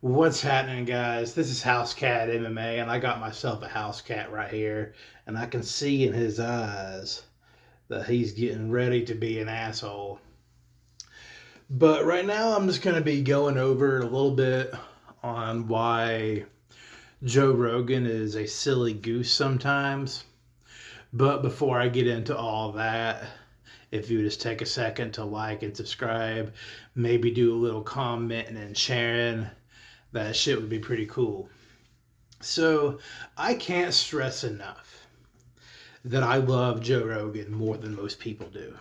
What's happening, guys? This is House Cat MMA, and I got myself a house cat right here, and I can see in his eyes that he's getting ready to be an asshole. But right now, I'm just going to be going over a little bit on why Joe Rogan is a silly goose sometimes. But before I get into all that, if you would just take a second to like and subscribe, maybe do a little commenting and sharing, that shit would be pretty cool. So I can't stress enough that I love Joe Rogan more than most people do.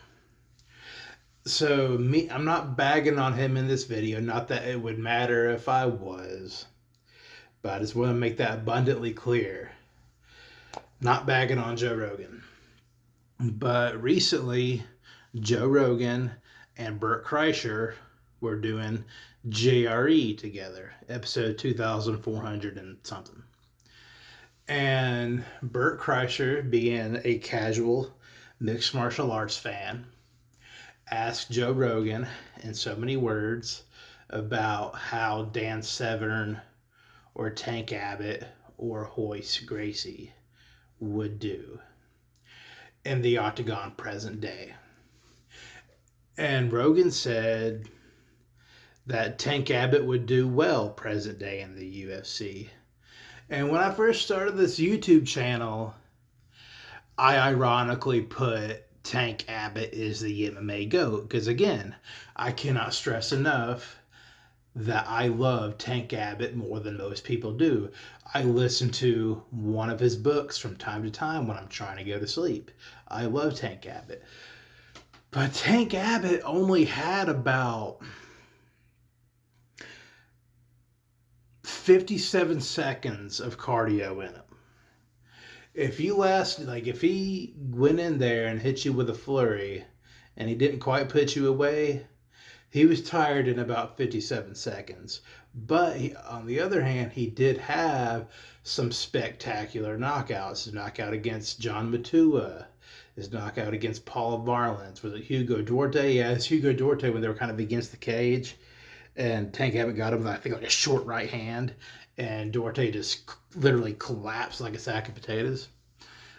So I'm not bagging on him in this video. Not that it would matter if I was, but I just want to make that abundantly clear. Not bagging on Joe Rogan. But recently, Joe Rogan and Bert Kreischer were doing JRE together, episode 2400 and something. And Bert Kreischer, being a casual mixed martial arts fan, asked Joe Rogan in so many words about how Dan Severn or Tank Abbott or Hoist Gracie would do in the octagon present day. And Rogan said that Tank Abbott would do well present day in the UFC. And when I first started this YouTube channel, I ironically put Tank Abbott is the MMA GOAT. Because again, I cannot stress enough that I love Tank Abbott more than most people do. I listen to one of his books from time to time when I'm trying to go to sleep. I love Tank Abbott. But Tank Abbott only had about 57 seconds of cardio in him. If he went in there and hit you with a flurry and he didn't quite put you away, he was tired in about 57 seconds. But on the other hand, he did have some spectacular knockouts. His knockout against John Matua, his knockout against Paul Varlans. Was it Hugo Duarte? Yeah, it's Hugo Duarte when they were kind of against the cage. And Tank Abbott got him with, I think, like a short right hand. And Duarte just literally collapsed like a sack of potatoes.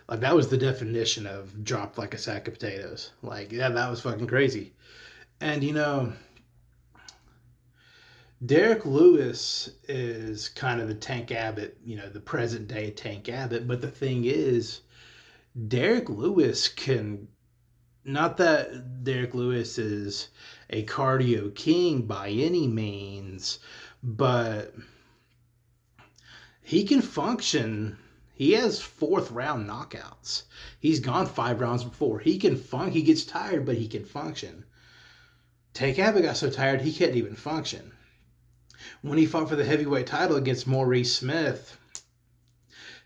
Like, that was the definition of dropped like a sack of potatoes. Like, yeah, that was fucking crazy. And, Derek Lewis is kind of the Tank Abbott, the present day Tank Abbott. But the thing is, Derek Lewis can, not that Derek Lewis is a cardio king by any means, but he can function. He has fourth round knockouts. He's gone 5 rounds before. He gets tired, but he can function. Tank Abbott got so tired he couldn't even function. When he fought for the heavyweight title against Maurice Smith,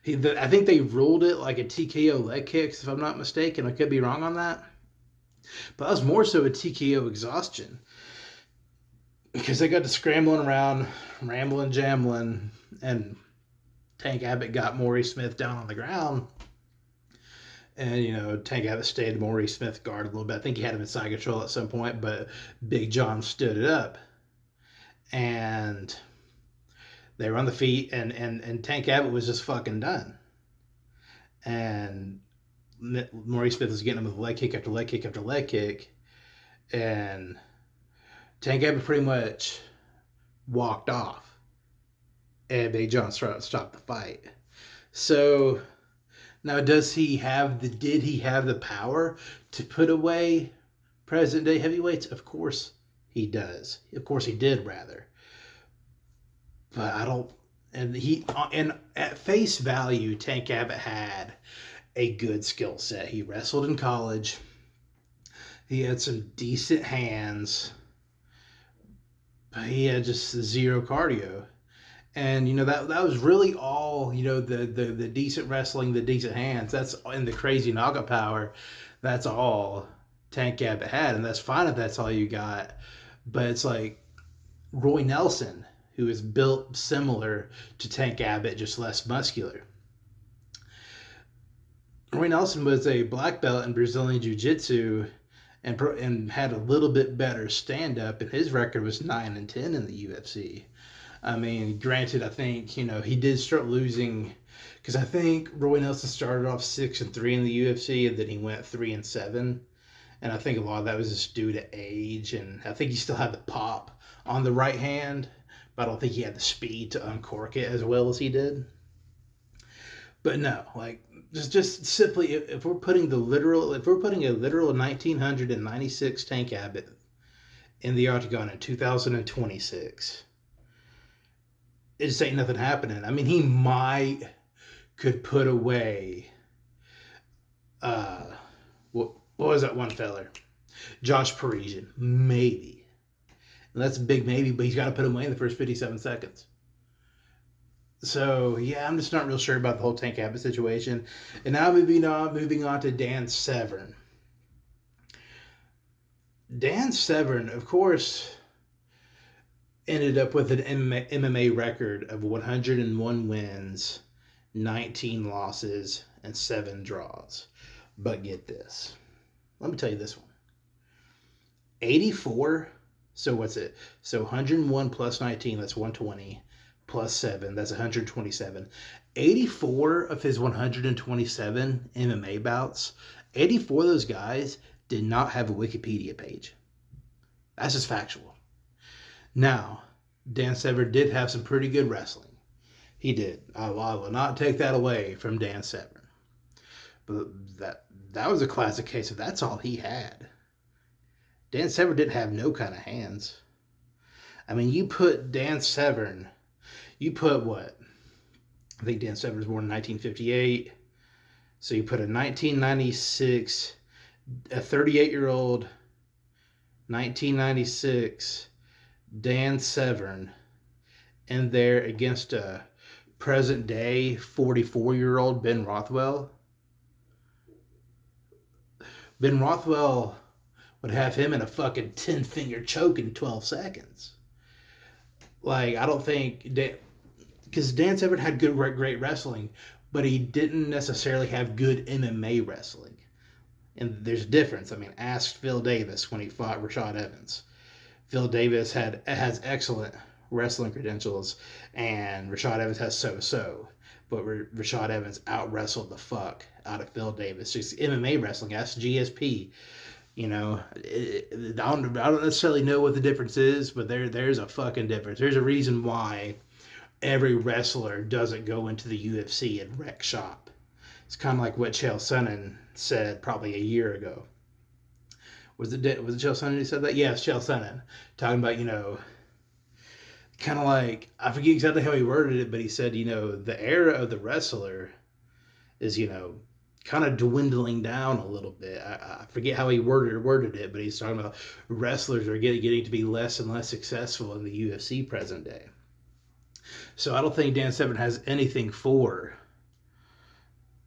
I think they ruled it like a TKO leg kicks, if I'm not mistaken. I could be wrong on that. But that was more so a TKO exhaustion. Because they got to scrambling around, rambling, jambling, and Tank Abbott got Maurice Smith down on the ground. And, Tank Abbott stayed Maurice Smith guard a little bit. I think he had him in side control at some point, but Big John stood it up. And they were on the feet, and Tank Abbott was just fucking done. And Maurice Smith was getting him with leg kick after leg kick after leg kick. And Tank Abbott pretty much walked off. And Big John stopped the fight. So now, did he have the power to put away present day heavyweights? Of course he does. Of course he did, rather. But I don't. And at face value, Tank Abbott had a good skill set. He wrestled in college. He had some decent hands. But he had just zero cardio. And, that was really all, the decent wrestling, the decent hands. That's, and the crazy knockout power. That's all Tank Abbott had. And that's fine if that's all you got. But it's like Roy Nelson, who is built similar to Tank Abbott, just less muscular. Roy Nelson was a black belt in Brazilian Jiu-Jitsu and had a little bit better stand-up, and his record was 9-10 in the UFC. I mean, granted, I think, he did start losing, because I think Roy Nelson started off 6-3 in the UFC, and then he went 3-7. And I think a lot of that was just due to age, and I think he still had the pop on the right hand, but I don't think he had the speed to uncork it as well as he did. But no, like, just simply, if we're putting a literal 1996 Tank Abbott in the octagon in 2026, it just ain't nothing happening. I mean, he could put away, what was that one feller? Josh Parisian, maybe. And that's a big maybe, but he's got to put him away in the first 57 seconds. So, yeah, I'm just not real sure about the whole Tank Abbott situation. And now moving on to Dan Severn. Dan Severn, of course, ended up with an MMA record of 101 wins, 19 losses, and 7 draws. But get this. Let me tell you this one. 84, so what's it? So 101 plus 19, that's 120, plus 7, that's 127. 84 of his 127 MMA bouts, 84 of those guys did not have a Wikipedia page. That's just factual. Now, Dan Severn did have some pretty good wrestling. He did. I will not take that away from Dan Severn. But that was a classic case of that's all he had. Dan Severn didn't have no kind of hands. I mean, you put Dan Severn, what? I think Dan Severn was born in 1958. So you put a 1996, a 38-year-old, 1996 Dan Severn in there against a present-day 44-year-old Ben Rothwell. Ben Rothwell would have him in a fucking 10-finger choke in 12 seconds. Like, I don't think... Because Dan Severn had great wrestling, but he didn't necessarily have good MMA wrestling. And there's a difference. I mean, ask Phil Davis when he fought Rashad Evans. Phil Davis has excellent wrestling credentials, and Rashad Evans has so-so. But Rashad Evans out-wrestled the fuck out of Phil Davis. Just MMA wrestling, ask GSP. I don't necessarily know what the difference is, but there's a fucking difference. There's a reason why every wrestler doesn't go into the UFC and wreck shop. It's kind of like what Chael Sonnen said probably a year ago. Was it Chael Sonnen who said that? Yeah, it's Chael Sonnen. Talking about, kind of like, I forget exactly how he worded it, but he said, the era of the wrestler is, kind of dwindling down a little bit. I forget how he worded it, but he's talking about wrestlers are getting to be less and less successful in the UFC present day. So I don't think Dan Severn has anything for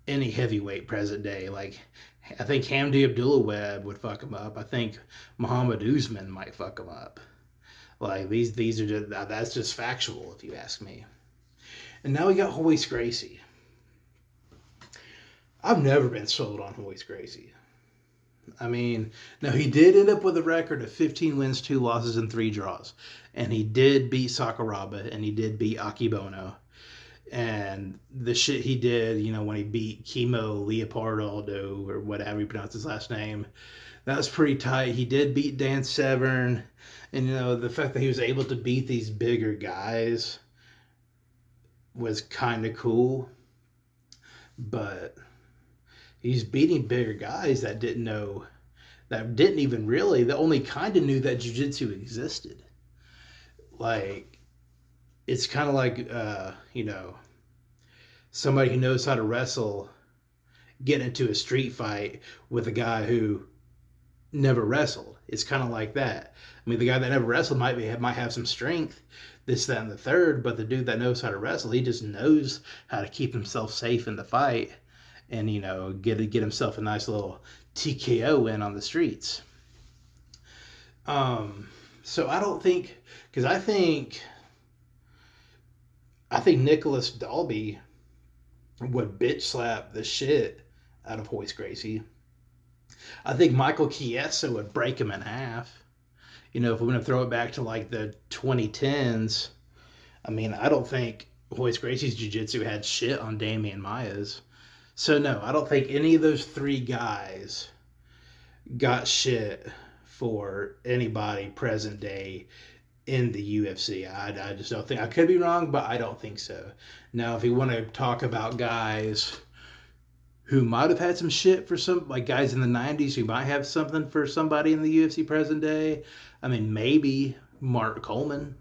any heavyweight present day. Like, I think Hamdi Abdullah would fuck him up. I think Muhammad Usman might fuck him up. Like, these are just, that's just factual if you ask me. And now we got Royce Gracie. I've never been sold on Royce Gracie. I mean, now he did end up with a record of 15 wins, 2 losses, and 3 draws. And he did beat Sakuraba, and he did beat Akibono. And the shit he did, when he beat Kimo Leopardo, or whatever you pronounce his last name, that was pretty tight. He did beat Dan Severn. And, the fact that he was able to beat these bigger guys was kind of cool. But he's beating bigger guys that didn't only kind of knew that jiu-jitsu existed. Like, it's kind of like, somebody who knows how to wrestle get into a street fight with a guy who never wrestled. It's kind of like that. I mean, the guy that never wrestled might have some strength, this, that, and the third, but the dude that knows how to wrestle, he just knows how to keep himself safe in the fight and, get himself a nice little TKO in on the streets. So I don't think, because I think Nicholas Dalby would bitch slap the shit out of Royce Gracie. I think Michael Chiesa would break him in half. If we're going to throw it back to like the 2010s, I mean, I don't think Royce Gracie's jiu-jitsu had shit on Damian Maia's. So no, I don't think any of those three guys got shit for anybody present day in the UFC. I just don't think. I could be wrong, but I don't think so. Now, if you want to talk about guys who might have had some shit for some, like guys in the 90s who might have something for somebody in the UFC present day, I mean, maybe Mark Coleman.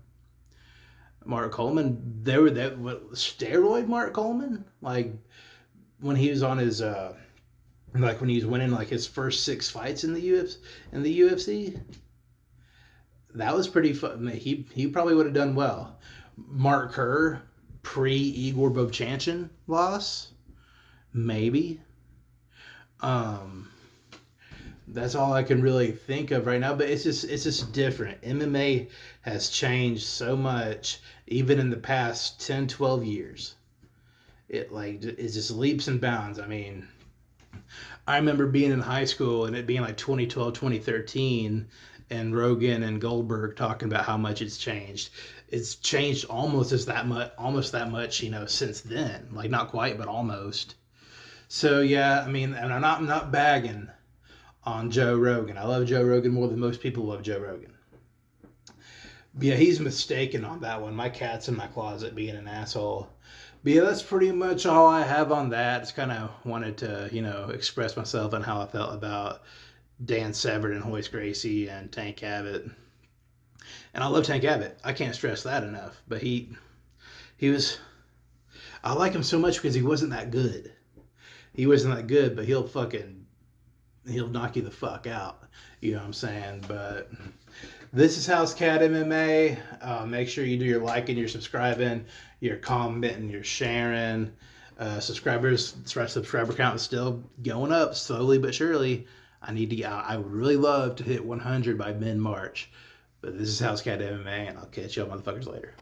Mark Coleman, there were that steroid Mark Coleman, like when he was on his like when he was winning like his first 6 fights in the UFC. That was pretty fun. He probably would have done well. Mark Kerr pre Igor Vovchanchyn loss, maybe. That's all I can really think of right now. But it's just different. MMA has changed so much, even in the past 10, 12 years. It's just leaps and bounds. I mean, I remember being in high school and it being like 2012, 2013, and Rogan and Goldberg talking about how much it's changed. It's changed almost that much, since then. Like not quite, but almost. So yeah, I mean, and I'm not bagging on Joe Rogan. I love Joe Rogan more than most people love Joe Rogan. But yeah, he's mistaken on that one. My cat's in my closet being an asshole. But yeah, that's pretty much all I have on that. Just kind of wanted to, express myself on how I felt about Dan Severn and Royce Gracie and Tank Abbott. And I love Tank Abbott. I can't stress that enough. But he was, I like him so much because he wasn't that good. He wasn't that good, but he'll knock you the fuck out. You know what I'm saying? But this is House Cat MMA. Make sure you do your liking, your subscribing, your commenting, your sharing. Subscriber count is still going up slowly but surely. I would really love to hit 100 by mid-March. But this is House Cat MMA, and I'll catch y'all motherfuckers later.